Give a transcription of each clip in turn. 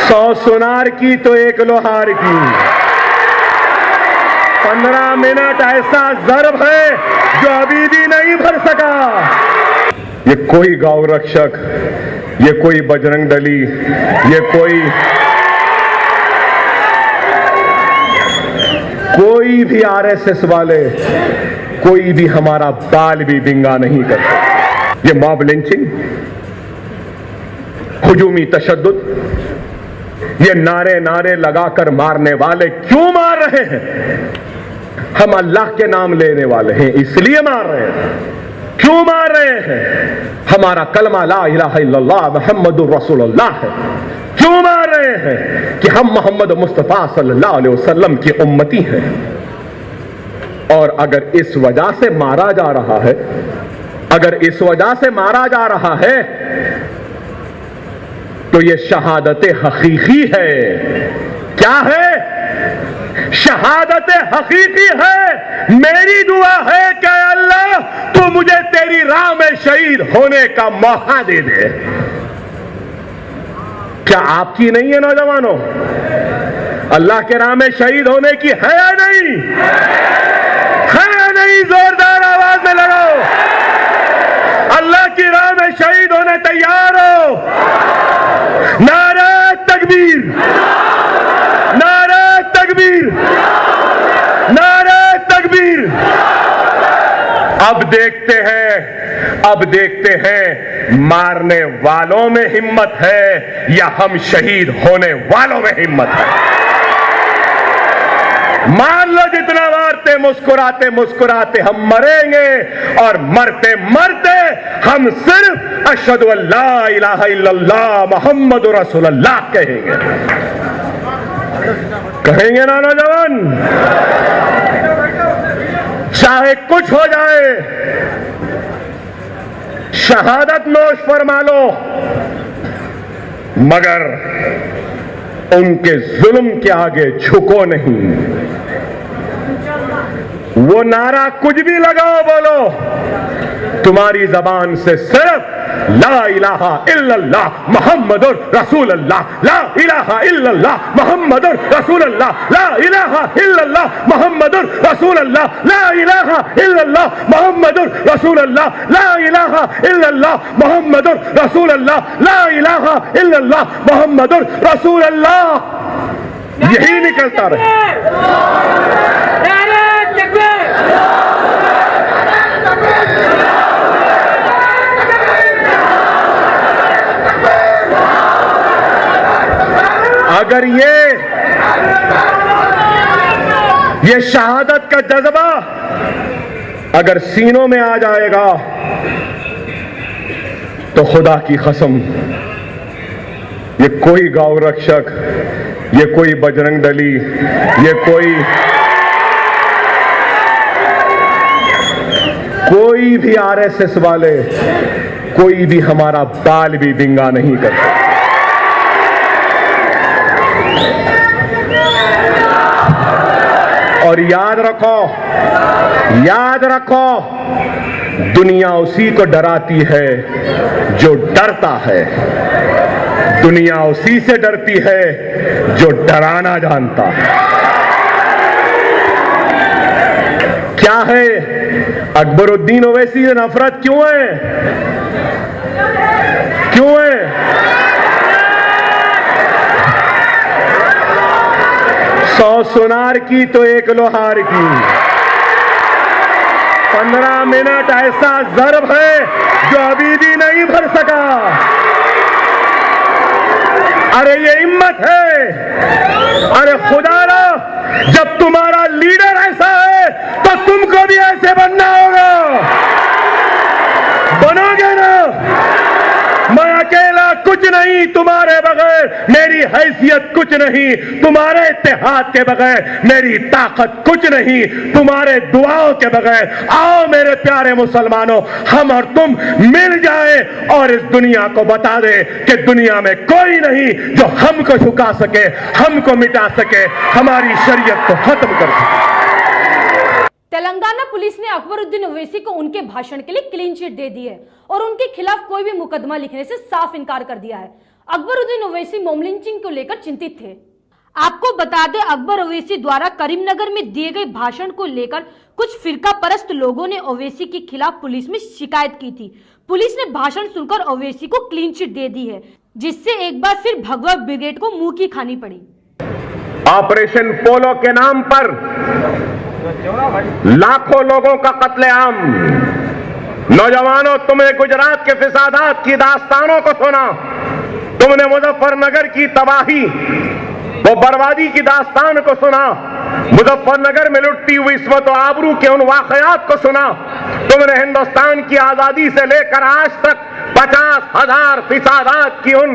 100 सुनार की तो एक लोहार की। 15 मिनट ऐसा ज़र्ब है जो अभी भी नहीं भर सका। ये कोई गौ रक्षक, ये कोई बजरंग दली, ये कोई भी आरएसएस वाले, कोई भी हमारा बाल भी बिंगा नहीं करते। ये मॉब लिंचिंग, हुजूमी तशद्दुद, ये नारे नारे लगाकर मारने वाले क्यों मार रहे हैं? हम अल्लाह के नाम लेने वाले हैं इसलिए मार रहे हैं। क्यों मार रहे हैं? हमारा कलमा ला इलाहा इल्लल्लाह मुहम्मदुर रसूलुल्लाह है। क्यों मार रहे हैं? कि हम मोहम्मद मुस्तफा सल्लल्लाहु अलैहि वसल्लम की उम्मती हैं। और अगर इस वजह से मारा जा रहा है, अगर इस वजह से मारा जा रहा है, तो ये शहादत हकीकी है। क्या है? शहादत हकीकी है। मेरी दुआ है कि अल्लाह तू मुझे तेरी राह में शहीद होने का मौका दे दे। क्या आपकी नहीं है नौजवानों? अल्लाह के राह में शहीद होने की है या नहीं? है या नहीं? जोरदार आवाज में लगाओ। अल्लाह की राह में शहीद होने तैयार हो? नारे तकबीर, नारे तकबीर, नारे तकबीर। अब देखते हैं मारने वालों में हिम्मत है या हम शहीद होने वालों में हिम्मत है। मान लो जितना मारते मुस्कुराते मुस्कुराते हम मरेंगे, और मरते मरते हम सिर्फ अशहदु अल्ला इलाहा इल्लल्लाह मुहम्मदुर रसूलुल्लाह कहेंगे ना नौजवान? चाहे कुछ हो जाए, शहादत नोश फरमा लो, मगर उनके जुल्म के आगे झुको नहीं। वो नारा कुछ भी लगाओ, बोलो, तुम्हारी जबान से सिर्फ ला इलाहा इल्लल्लाह मुहम्मदुर रसूलुल्लाह, ला इलाहा इल्लल्लाह मुहम्मदुर रसूलुल्लाह, ला इलाहा इल्लल्लाह मुहम्मदुर रसूलुल्लाह, ला इलाहा इल्लल्लाह मुहम्मदुर रसूलुल्लाह, ला इलाहा इल्लल्लाह मुहम्मदुर रसूलुल्लाह, ला इलाहा इल्लल्लाह मुहम्मदुर रसूलुल्लाह। यही निकलता रहे। अगर ये शहादत का जज्बा अगर सीनों में आ जाएगा, तो खुदा की कसम, ये कोई गौ रक्षक, ये कोई बजरंग दली, ये कोई भी आरएसएस वाले, कोई भी हमारा बाल भी बिंगा नहीं करता। और याद रखो, दुनिया उसी को डराती है जो डरता है। दुनिया उसी से डरती है जो डराना जानता है। क्या है? अकबरुद्दीन ओवैसी से नफरत क्यों है? क्यों है? 100 सुनार की तो एक लोहार की। 15 मिनट ऐसा ज़र्ब है जो अभी भी नहीं भर सका। अरे ये हिम्मत है। अरे खुदारा, जब तुम्हारा लीडर ऐसा है तो तुमको भी ऐसे बनना होगा। बनोगे ना? मैं अकेला कुछ नहीं, तुम्हारे बगैर मेरी हैसियत कुछ नहीं, तुम्हारे इत्तेहाद के बगैर मेरी ताकत कुछ नहीं, तुम्हारे दुआओं के बगैर। आओ मेरे प्यारे मुसलमानों, हम और तुम मिल जाए और इस दुनिया को बता दे कि दुनिया में कोई नहीं जो हमको झुका सके, हमको मिटा सके, हमारी शरीयत को खत्म कर सके। तेलंगाना पुलिस ने अकबरुद्दीन ओवैसी को उनके भाषण के लिए क्लीन चिट दे दी है और उनके खिलाफ कोई भी मुकदमा लिखने से साफ इनकार कर दिया है। अकबरुद्दीन ओवैसी मॉब लिंचिंग को लेकर चिंतित थे। आपको बता दें, अकबर ओवैसी द्वारा करीमनगर में दिए गए भाषण को लेकर कुछ फिरका परस्त लोगों ने ओवैसी के खिलाफ पुलिस में शिकायत की थी। पुलिस ने भाषण सुनकर ओवैसी को क्लीन चिट दे दी है, जिससे एक बार फिर भगवा ब्रिगेड को मुंह की खानी पड़ी। ऑपरेशन पोलो के नाम पर लाखों लोगों का कत्लेआम। नौजवानों, तुमने गुजरात के फिसादात की दास्तानों को सुना, तुमने मुजफ्फरनगर की तबाही, वो बर्बादी की दास्तान को सुना, मुजफ्फरनगर में लुटती हुई इस्मत और आबरू के उन वाकयात को सुना, तुमने हिंदुस्तान की आजादी से लेकर आज तक 50,000 फिसादात की उन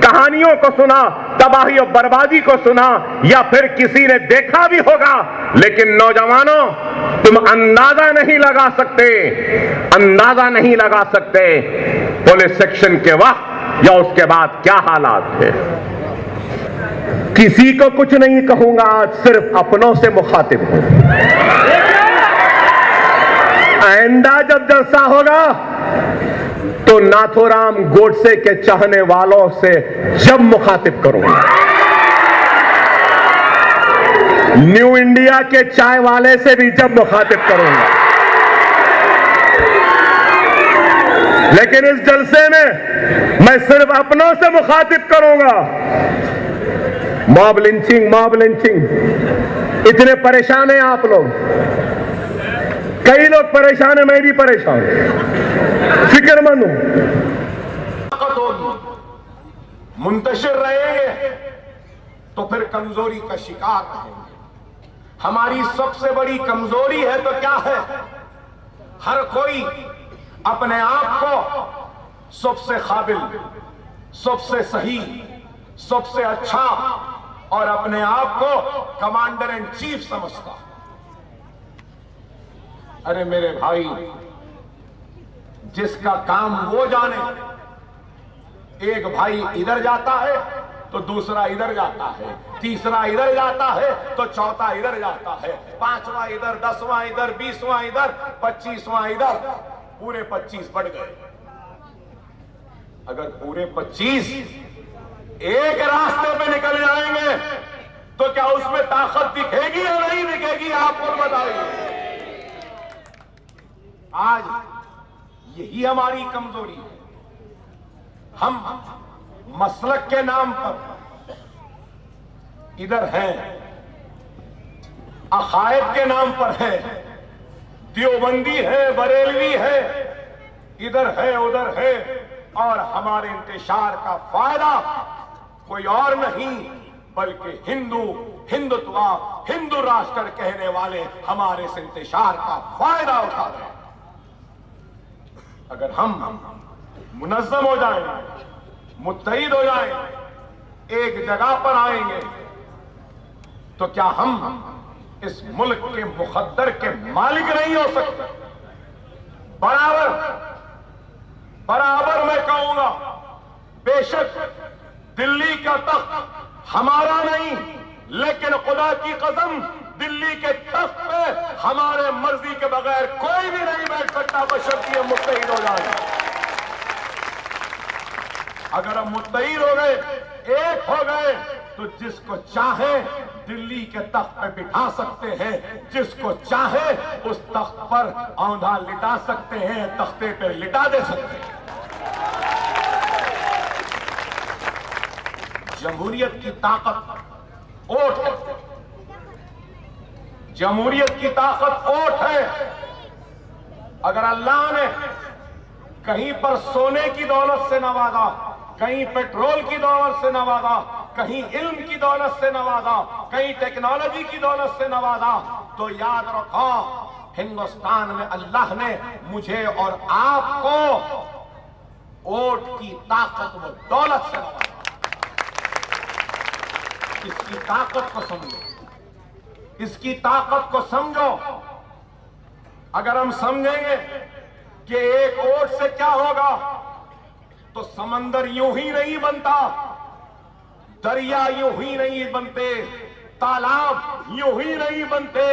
कहानियों को सुना, तबाही और बर्बादी को सुना, या फिर किसी ने देखा भी होगा। लेकिन नौजवानों, तुम अंदाजा नहीं लगा सकते पुलिस सेक्शन के वक्त या उसके बाद क्या हालात थे। किसी को कुछ नहीं कहूंगा, आज सिर्फ अपनों से मुखातिब हूं। आइंदा जब जलसा होगा तो नाथूराम गोडसे के चाहने वालों से जब मुखातिब करूंगा, न्यू इंडिया के चाय वाले से भी जब मुखातिब करूंगा, लेकिन इस जलसे में मैं सिर्फ अपनों से मुखातिब करूंगा। मॉब लिंचिंग, इतने परेशान हैं आप लोग, कई लोग परेशान हैं, मैं भी परेशान हूं, फिक्रमंद हूं। मुंतशिर रहेंगे तो फिर कमजोरी का शिकार रहेंगे। हमारी सबसे बड़ी कमजोरी है तो क्या है? हर कोई अपने आप को सबसे काबिल, सबसे सही, सबसे अच्छा और अपने आप को कमांडर इन चीफ समझता। अरे मेरे भाई, जिसका काम वो जाने, एक भाई इधर जाता है तो दूसरा इधर जाता है, तीसरा इधर जाता है तो चौथा इधर जाता है, पांचवा इधर, 10वां इधर, 20वां इधर, 25वां इधर, पूरे 25 बढ़ गए। अगर पूरे 25 एक रास्ते पे निकल जाएंगे तो क्या उसमें ताकत दिखेगी या नहीं दिखेगी? आप और बताइए। आज यही हमारी कमजोरी है। हम मसलक के नाम पर इधर हैं, अकायद के नाम पर है, देवबंदी है, बरेलवी है, इधर है उधर है, और हमारे इंतशार का फायदा कोई और नहीं बल्कि हिंदुत्व, हिंदू राष्ट्र कहने वाले हमारे इस इंतशार का फायदा उठा रहे हैं। अगर हम मुनज़्ज़म हो जाएंगे, मुत्तहिद हो जाएंगे, एक जगह पर आएंगे, तो क्या हम इस मुल्क के मुक़द्दर के मालिक नहीं हो सकते? बराबर मैं कहूंगा, बेशक दिल्ली का तख्त हमारा नहीं, लेकिन खुदा की कसम दिल्ली के तख्त पे हमारे मर्जी के बगैर कोई भी नहीं बैठ सकता, बशर्ते मुत्तहिद हो जाए। अगर हम मुत्तहिद हो गए, एक हो गए, तो जिसको चाहे दिल्ली के तख्त पे बिठा सकते हैं, जिसको चाहे उस तख्त पर औंधा लिटा सकते हैं, तख्ते पे लिटा दे सकते हैं। जमहूरियत की ताकत ओट है, जमहूरियत की ताकत ओट है। अगर अल्लाह ने कहीं पर सोने की दौलत से नवाजा, कहीं पेट्रोल की दौलत से नवाजा, कहीं इल्म की दौलत से नवाजा, कहीं टेक्नोलॉजी की दौलत से नवाजा, तो याद रखो हिंदुस्तान में अल्लाह ने मुझे और आपको वोट की ताकत व दौलत से नवाजा। इसकी ताकत को समझो, इसकी ताकत को समझो। अगर हम समझेंगे कि एक वोट से क्या होगा, तो समंदर यूं ही नहीं बनता, दरिया यूं ही नहीं बनते, तालाब यूं ही नहीं बनते।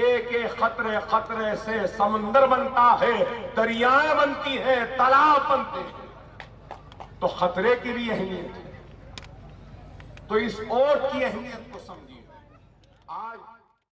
एक एक खतरे खतरे से समंदर बनता है, दरियाएं बनती हैं, तालाब बनते हैं। तो खतरे की भी अहमियत है। तो इस ओट की अहमियत को समझिए। आज